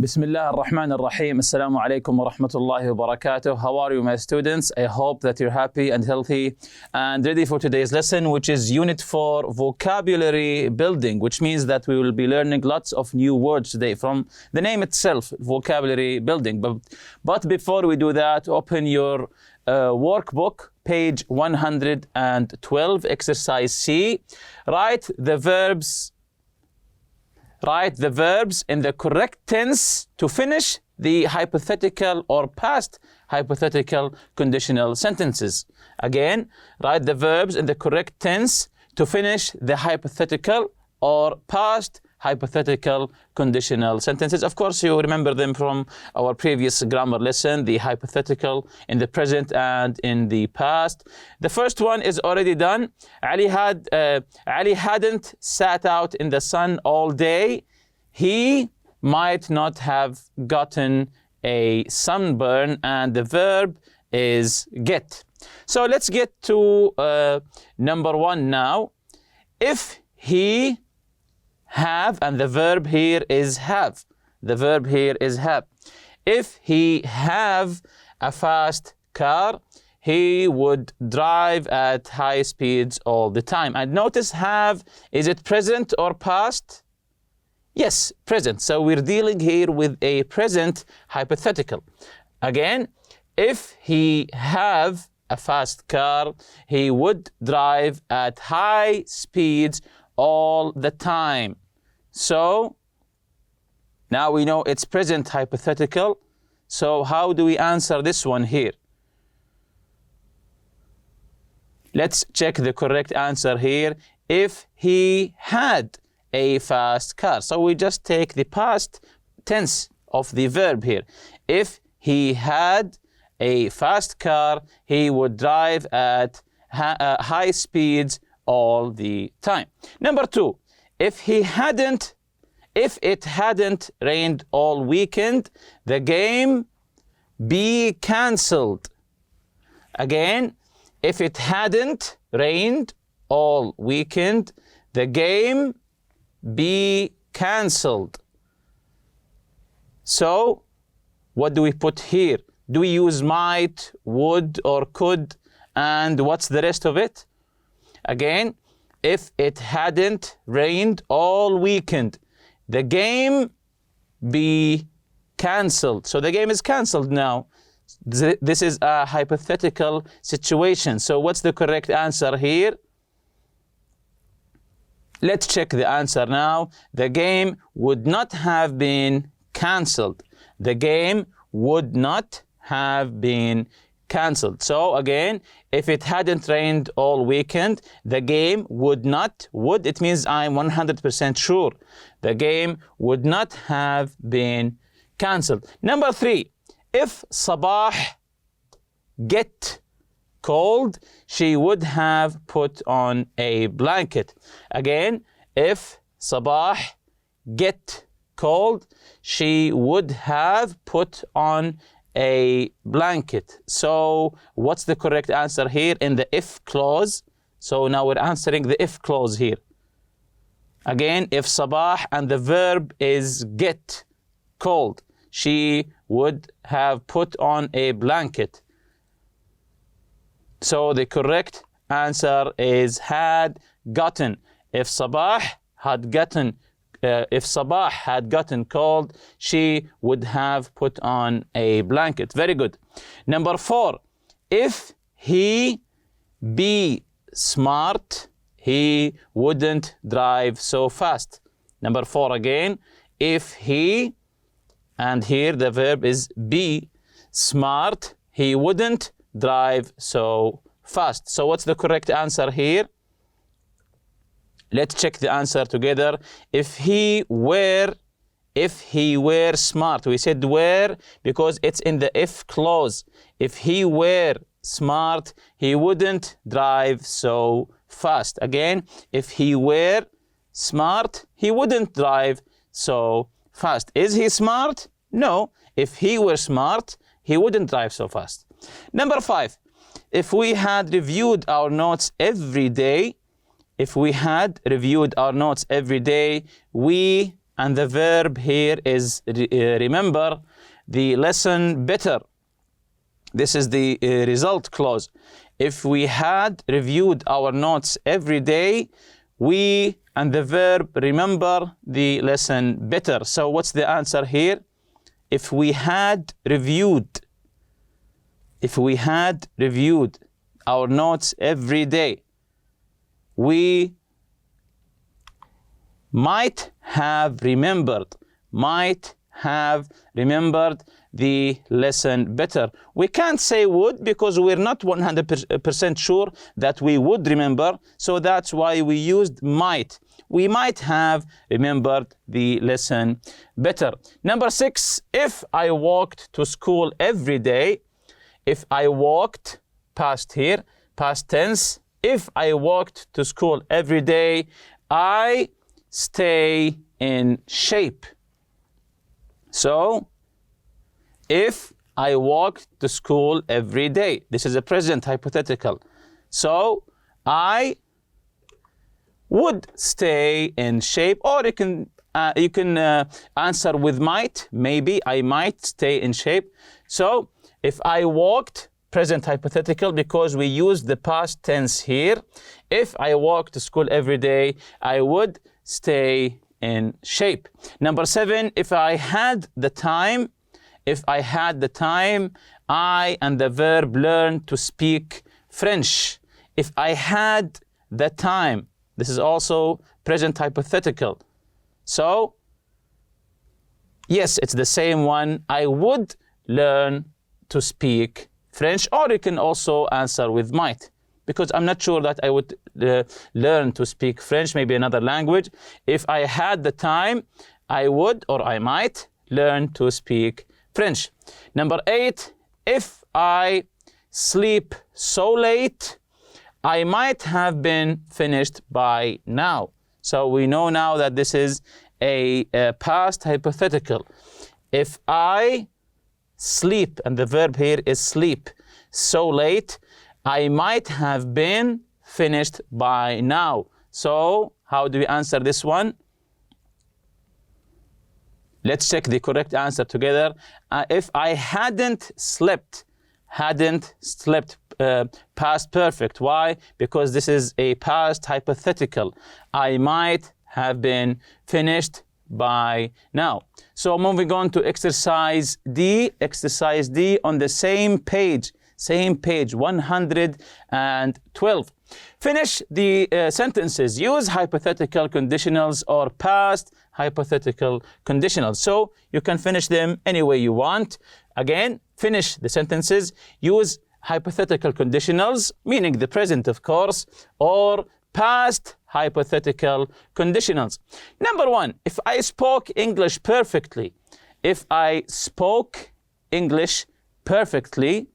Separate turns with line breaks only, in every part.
بسم الله الرحمن الرحيم. السلام عليكم ورحمة الله وبركاته. How are you, my students? I hope that you're happy and healthy and ready for today's lesson, which is Unit 4 Vocabulary Building, which means that we will be learning lots of new words today from the name itself, Vocabulary Building. But before we do that, open your workbook, page 112, exercise C. Write the verbs in the correct tense to finish the hypothetical or past hypothetical conditional sentences. Again, write the verbs in the correct tense to finish the hypothetical or past hypothetical conditional sentences. Of course, you remember them from our previous grammar lesson, the hypothetical in the present and in the past. The first one is already done. Ali hadn't sat out in the sun all day. He might not have gotten a sunburn, and the verb is get. So let's get to number one now. If he have, and the verb here is have. The verb here is have. If he have a fast car, he would drive at high speeds all the time. And notice have, is it present or past? Yes, present. So we're dealing here with a present hypothetical. Again, if he have a fast car, he would drive at high speeds all the time. So now we know it's present hypothetical. So how do we answer this one here? Let's check the correct answer here. If he had a fast car. So we just take the past tense of the verb here. If he had a fast car, he would drive at high speeds all the time. Number two, if it hadn't rained all weekend, the game be cancelled. Again, if it hadn't rained all weekend, the game be cancelled. So what do we put here? Do we use might, would, or could? And what's the rest of it? Again, if it hadn't rained all weekend, the game be cancelled. So the game is cancelled now. This is a hypothetical situation. So what's the correct answer here? Let's check the answer now. The game would not have been cancelled. The game would not have been cancelled. So again, if it hadn't rained all weekend, the game would not, it means I'm 100% sure. The game would not have been cancelled. Number three, if Sabah get cold, she would have put on a blanket. Again, if Sabah get cold, she would have put on a blanket. So what's the correct answer here in the if clause? So now we're answering the if clause here. Again, if Sabah and the verb is get cold, she would have put on a blanket. So the correct answer is had gotten. If Sabah had gotten cold, she would have put on a blanket. Very good. Number four, if he be smart, he wouldn't drive so fast. Number four again, if he, and here the verb is be smart, he wouldn't drive so fast. So what's the correct answer here? Let's check the answer together. If he were smart, we said were because it's in the if clause. If he were smart, he wouldn't drive so fast. Again, if he were smart, he wouldn't drive so fast. Is he smart? No. If he were smart, he wouldn't drive so fast. Number five, if we had reviewed our notes every day, we and the verb here is remember the lesson better. This is the result clause. If we had reviewed our notes every day, we and the verb remember the lesson better. So what's the answer here? If we had reviewed our notes every day, we might have remembered the lesson better. We can't say would because we're not 100% sure that we would remember, so that's why we used might. We might have remembered the lesson better. Number 6, if I walked to school every day, if I walked, past here, past tense, if I walked to school every day, I stay in shape. So, if I walked to school every day, this is a present hypothetical. So, I would stay in shape, or you can answer with might. Maybe I might stay in shape. So, if I walked, present hypothetical, because we use the past tense here. If I walked to school every day, I would stay in shape. Number 7, if I had the time, I and the verb learn to speak French. If I had the time, this is also present hypothetical. So, yes, it's the same one. I would learn to speak French, or you can also answer with might, because I'm not sure that I would learn to speak French, maybe another language. If I had the time, I would or I might learn to speak French. Number 8, if I sleep so late, I might have been finished by now. So we know now that this is a past hypothetical. If I sleep, and the verb here is sleep, so late, I might have been finished by now. So how do we answer this one? Let's check the correct answer together. If I hadn't slept, past perfect. Why? Because this is a past hypothetical. I might have been finished by now. So moving on to exercise D. Exercise D on the same page, 112. Finish the sentences. Use hypothetical conditionals or past hypothetical conditionals. So you can finish them any way you want. Again, finish the sentences. Use hypothetical conditionals, meaning the present, of course, or past hypothetical conditionals. Number 1, if I spoke English perfectly. If I spoke English perfectly,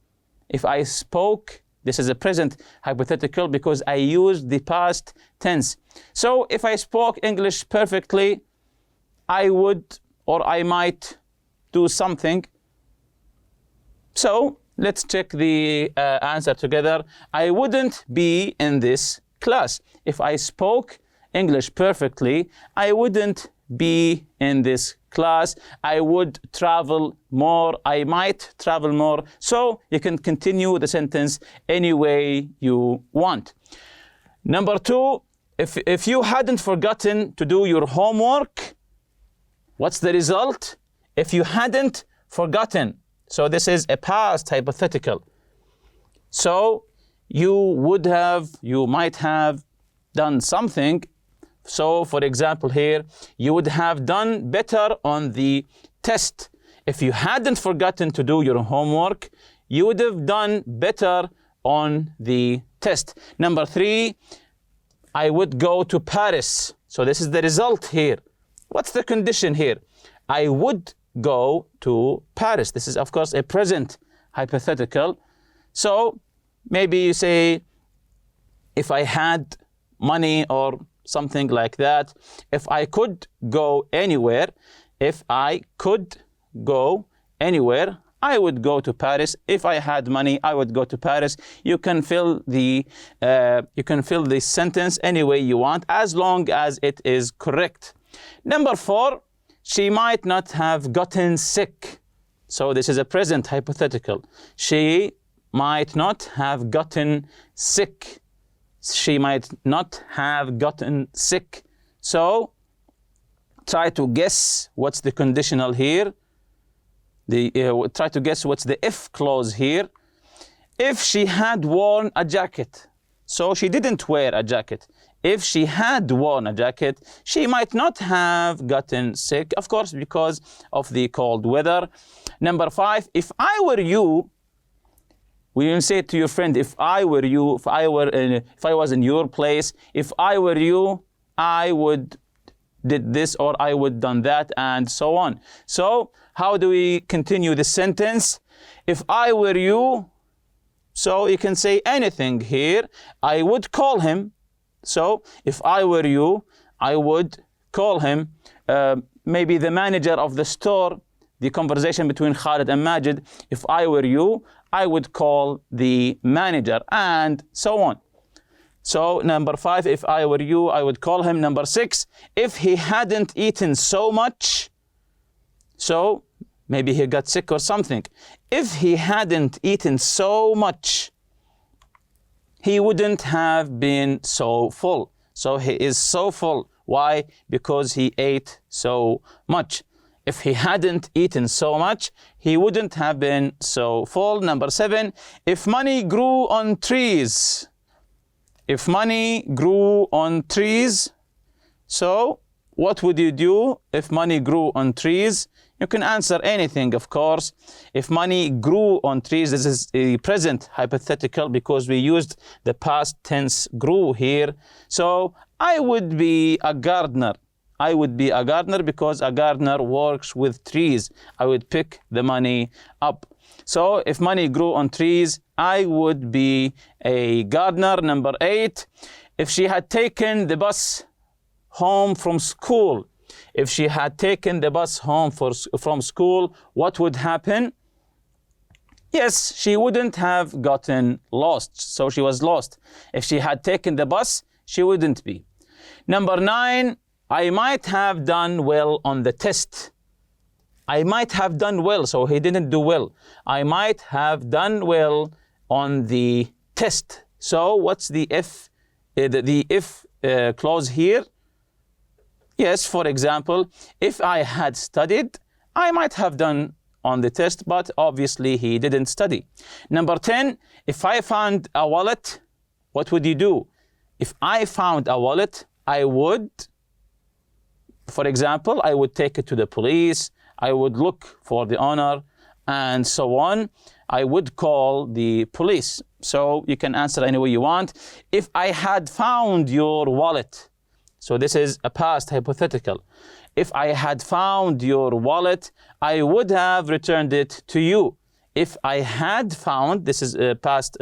this is a present hypothetical because I used the past tense. So if I spoke English perfectly, I would or I might do something. So let's check the answer together. I wouldn't be in this class. If I spoke English perfectly, I wouldn't be in this class. I would travel more. I might travel more. So you can continue the sentence any way you want. Number 2, if you hadn't forgotten to do your homework, what's the result? If you hadn't forgotten, so this is a past hypothetical. So you might have done something. So for example here, you would have done better on the test. If you hadn't forgotten to do your homework, you would have done better on the test. Number 3, I would go to Paris. So this is the result here. What's the condition here? I would go to Paris. This is, of course, a present hypothetical. So maybe you say, if I had money or something like that. If I could go anywhere, I would go to Paris. If I had money, I would go to Paris. You can fill the sentence any way you want, as long as it is correct. Number 4, she might not have gotten sick. So this is a present hypothetical. She might not have gotten sick. She might not have gotten sick. So try to guess what's the conditional here. Try to guess what's the if clause here. If she had worn a jacket. So she didn't wear a jacket. If she had worn a jacket, she might not have gotten sick, of course, because of the cold weather. Number 5, if I were you, we will say to your friend, if I were you, if I was in your place, if I were you, I would did this or I would done that, and so on. So how do we continue the sentence? If I were you, so you can say anything here. I would call him. So if I were you, I would call him. Maybe the manager of the store, the conversation between Khalid and Majid. If I were you, I would call the manager, and so on. So number 5, if I were you, I would call him. Number 6, if he hadn't eaten so much, so maybe he got sick or something. If he hadn't eaten so much, he wouldn't have been so full. So he is so full. Why? Because he ate so much. If he hadn't eaten so much, he wouldn't have been so full. Number 7, if money grew on trees. If money grew on trees, so what would you do if money grew on trees? You can answer anything, of course. If money grew on trees, this is a present hypothetical because we used the past tense grew here. So I would be a gardener. I would be a gardener because a gardener works with trees. I would pick the money up. So if money grew on trees, I would be a gardener. Number 8, if she had taken the bus home from school. If she had taken the bus home from school, what would happen? Yes, she wouldn't have gotten lost. So she was lost. If she had taken the bus, she wouldn't be. Number 9, I might have done well on the test. I might have done well, so he didn't do well. I might have done well on the test. So what's the if? The if clause here? Yes, for example, if I had studied, I might have done on the test, but obviously he didn't study. Number 10, if I found a wallet, what would you do? If I found a wallet, I would, for example, I would take it to the police, I would look for the owner, and so on. I would call the police. So you can answer any way you want. If I had found your wallet, so this is a past hypothetical. If I had found your wallet, I would have returned it to you. If I had found, this is past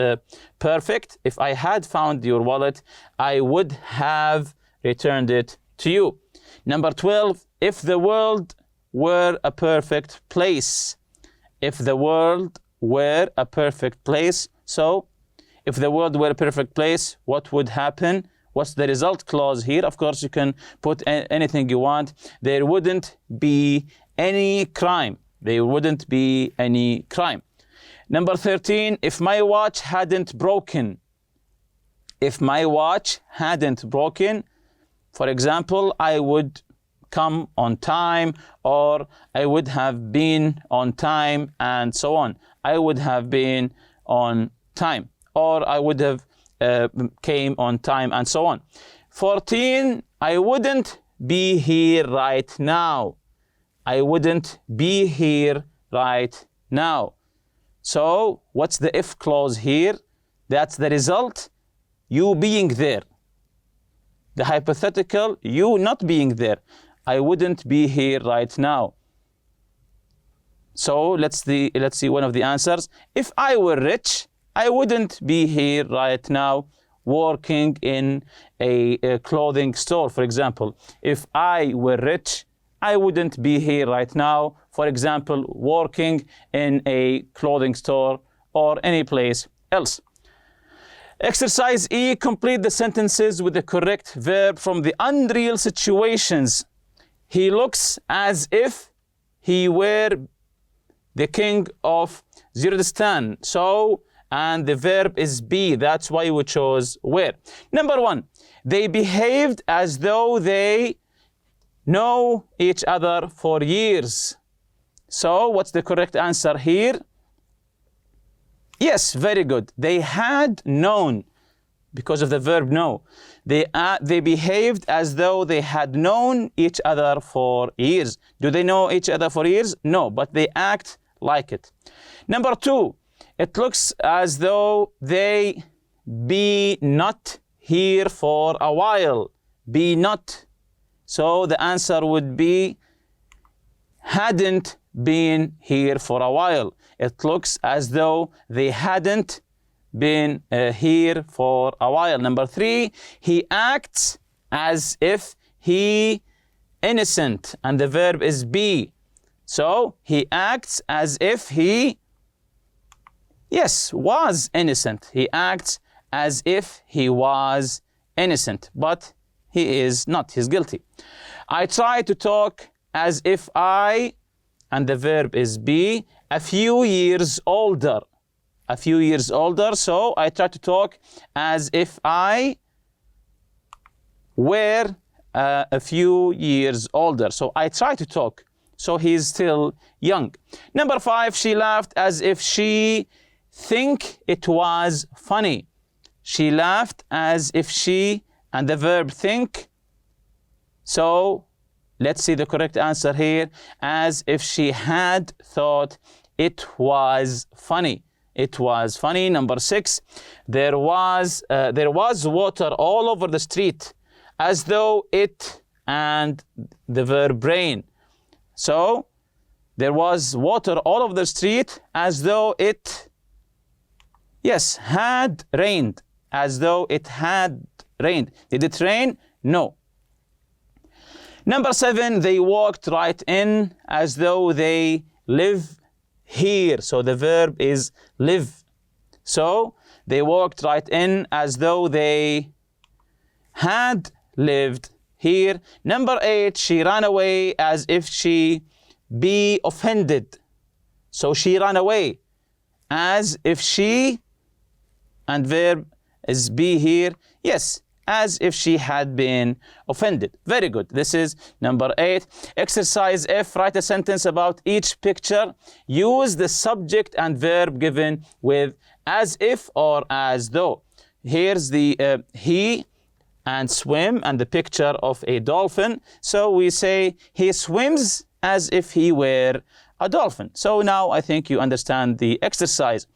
perfect. If I had found your wallet, I would have returned it to you. Number 12, if the world were a perfect place. If the world were a perfect place. So if the world were a perfect place, what would happen? What's the result clause here? Of course, you can put anything you want. There wouldn't be any crime. There wouldn't be any crime. Number 13, if my watch hadn't broken. If my watch hadn't broken, for example, I would come on time, or I would have been on time, and so on. I would have been on time, or I would have came on time, and so on. 14, I wouldn't be here right now. I wouldn't be here right now. So what's the if clause here? That's the result, you being there. The hypothetical, you not being there. I wouldn't be here right now. So let's see one of the answers. If I were rich, I wouldn't be here right now working in a clothing store, for example. If I were rich, I wouldn't be here right now, for example, working in a clothing store or any place else. Exercise E, complete the sentences with the correct verb from the unreal situations. he looks as if he were the king of Kurdistan. So, and the verb is be. That's why we chose were. Number 1, they behaved as though they know each other for years. So, what's the correct answer here? Yes, very good. They had known, because of the verb know. They behaved as though they had known each other for years. Do they know each other for years? No, but they act like it. Number 2, it looks as though they be not here for a while. Be not. So the answer would be hadn't been here for a while. It looks as though they hadn't been here for a while. Number 3, he acts as if he innocent, and the verb is be. So he acts as if he, yes, was innocent. He acts as if he was innocent, but he is not. He's guilty. I try to talk as if I, and the verb is be, a few years older. A few years older. So I try to talk as if I were a few years older. So I try to talk. So he's still young. Number 5, she laughed as if she think it was funny. She laughed as if she, and the verb think. So let's see the correct answer here. As if she had thought it was funny. It was funny. Number 6, there was water all over the street, as though it, and the verb rain. So there was water all over the street, as though it, yes, had rained. As though it had rained. Did it rain? No. Number 7, they walked right in, as though they live here. So the verb is live. So they walked right in as though they had lived here. Number 8, she ran away as if she be offended. So she ran away as if she, and verb is be here. Yes, as if she had been offended. Very good. This is number 8. Exercise F, write a sentence about each picture. Use the subject and verb given with as if or as though. Here's the he and swim and the picture of a dolphin. So we say he swims as if he were a dolphin. So now I think you understand the exercise.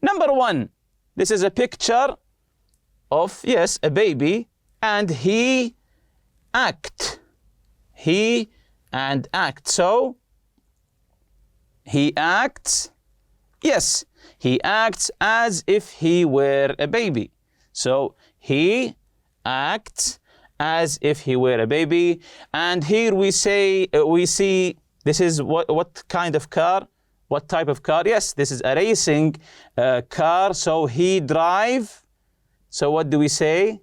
Number 1, this is a picture of, yes, a baby, and he act. He and act. So he acts, yes, he acts as if he were a baby. So he acts as if he were a baby. And here we say, we see, this is what kind of car? What type of car? Yes, this is a racing car. So he drive. So what do we say?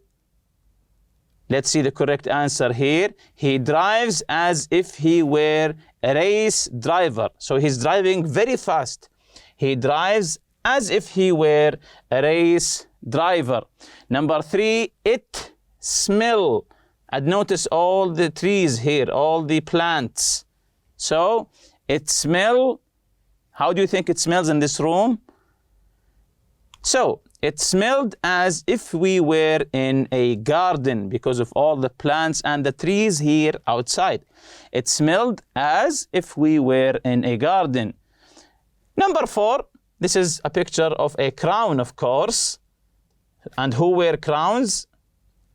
Let's see the correct answer here. He drives as if he were a race driver. So he's driving very fast. He drives as if he were a race driver. Number 3, it smell. And notice all the trees here, all the plants. So it smell. How do you think it smells in this room? So it smelled as if we were in a garden because of all the plants and the trees here outside. It smelled as if we were in a garden. Number 4, this is a picture of a crown, of course. And who wear crowns?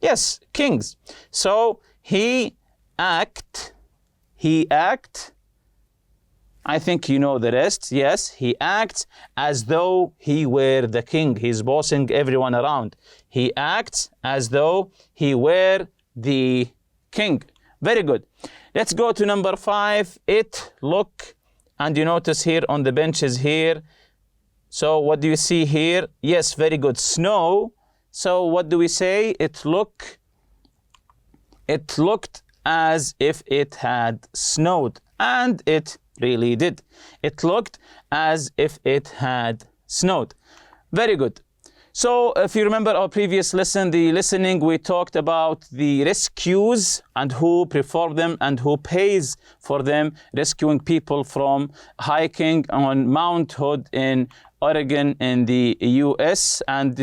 Yes, kings. So he act. I think you know the rest. Yes, he acts as though he were the king. He's bossing everyone around. He acts as though he were the king. Very good. Let's go to number 5. It, look, and you notice here on the benches here. So what do you see here? Yes, very good. Snow. So what do we say? It looked as if it had snowed. And it really did. It looked as if it had snowed. Very good. So if you remember our previous lesson, the listening, we talked about the rescues and who performed them and who pays for them, rescuing people from hiking on Mount Hood in Oregon in the US. And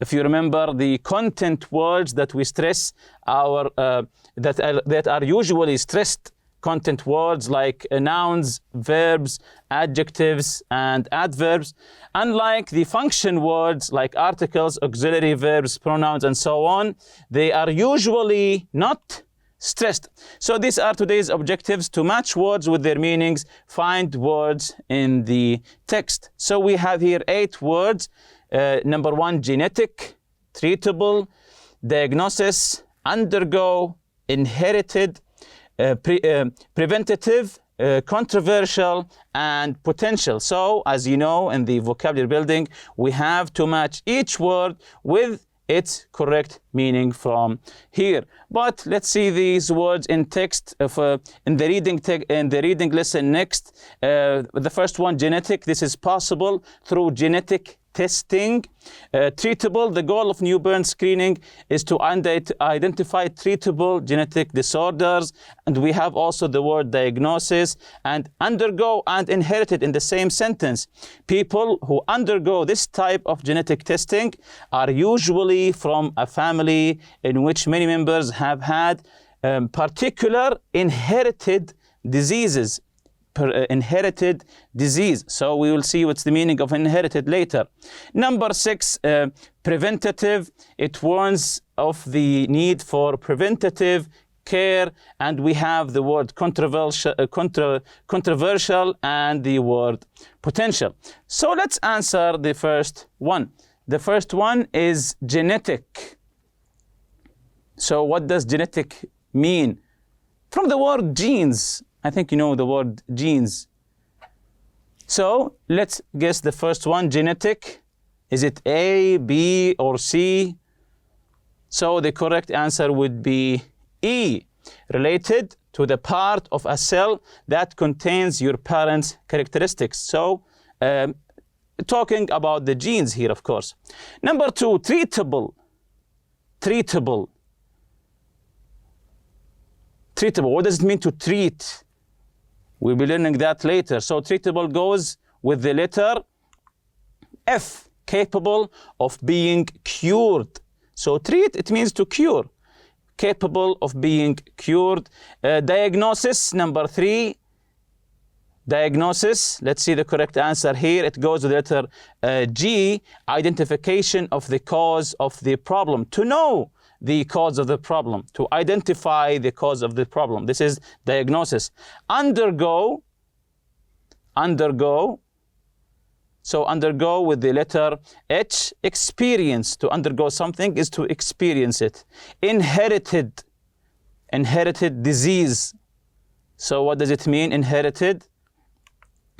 if you remember, the content words that we stress that are usually stressed content words like nouns, verbs, adjectives, and adverbs, unlike the function words like articles, auxiliary verbs, pronouns, and so on, they are usually not stressed. So these are today's objectives: to match words with their meanings, find words in the text. So we have here 8 words. Number 1, genetic, treatable, diagnosis, undergo, inherited, preventative, controversial, and potential. So, as you know, in the vocabulary building, we have to match each word with its correct meaning from here. But let's see these words in text in the reading lesson next. The first one, genetic. This is possible through genetic testing. Treatable. The goal of newborn screening is to identify treatable genetic disorders. And we have also the word diagnosis and undergo and inherited in the same sentence. People who undergo this type of genetic testing are usually from a family in which many members have had particular inherited diseases. Inherited disease. So we will see what's the meaning of inherited later. Number 6, preventative. It warns of the need for preventative care, and we have the word controversial and the word potential. So let's answer the first one. The first one is genetic. So what does genetic mean? From the word genes. I think you know the word genes. So let's guess the first one, genetic. Is it A, B, or C? So the correct answer would be E, related to the part of a cell that contains your parents' characteristics. So talking about the genes here, of course. Number 2, treatable. Treatable. Treatable. What does it mean to treat? We'll be learning that later. So treatable goes with the letter F, capable of being cured. So treat, it means to cure. Capable of being cured. Diagnosis, number 3. Diagnosis, let's see the correct answer here. It goes with the letter G, identification of the cause of the problem. To know the cause of the problem, to identify the cause of the problem. This is diagnosis. Undergo. So undergo with the letter H, experience. To undergo something is to experience it. Inherited disease. So what does it mean, inherited?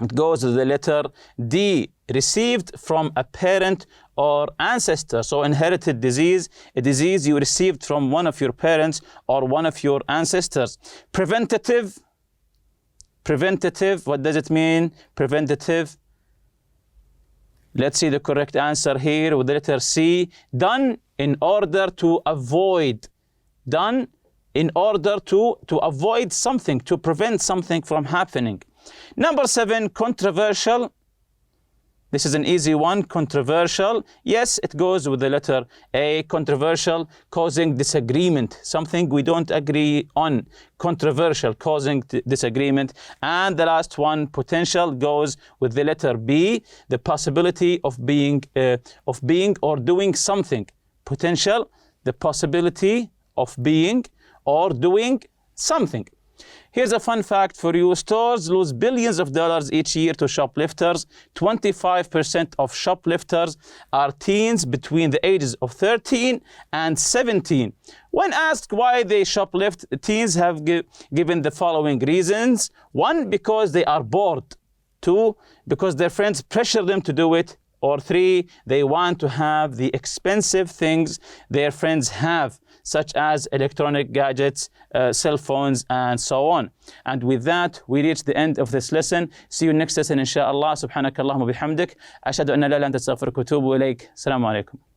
It goes with the letter D, received from a parent or ancestor. So inherited disease, a disease you received from one of your parents or one of your ancestors. Preventative, what does it mean, preventative? Let's see the correct answer here with the letter C, done in order to avoid. Done in order to avoid something, to prevent something from happening. Number 7, controversial. This is an easy one, controversial. Yes, it goes with the letter A, controversial, causing disagreement, something we don't agree on. Controversial, causing disagreement. And the last one, potential, goes with the letter B, the possibility of being or doing something. Potential, the possibility of being or doing something. Here's a fun fact for you. Stores lose billions of dollars each year to shoplifters. 25% of shoplifters are teens between the ages of 13 and 17. When asked why they shoplift, teens have given the following reasons. 1, because they are bored. 2, because their friends pressure them to do it. Or 3, they want to have the expensive things their friends have. such as electronic gadgets, cell phones, and so on. And with that, we reach the end of this lesson. See you next lesson, inshallah. Subhanakallahumma bihamdik. Ashhadu an la ilaha illa anta astaghfiruka wa atubu ilayk. Assalamu alaikum.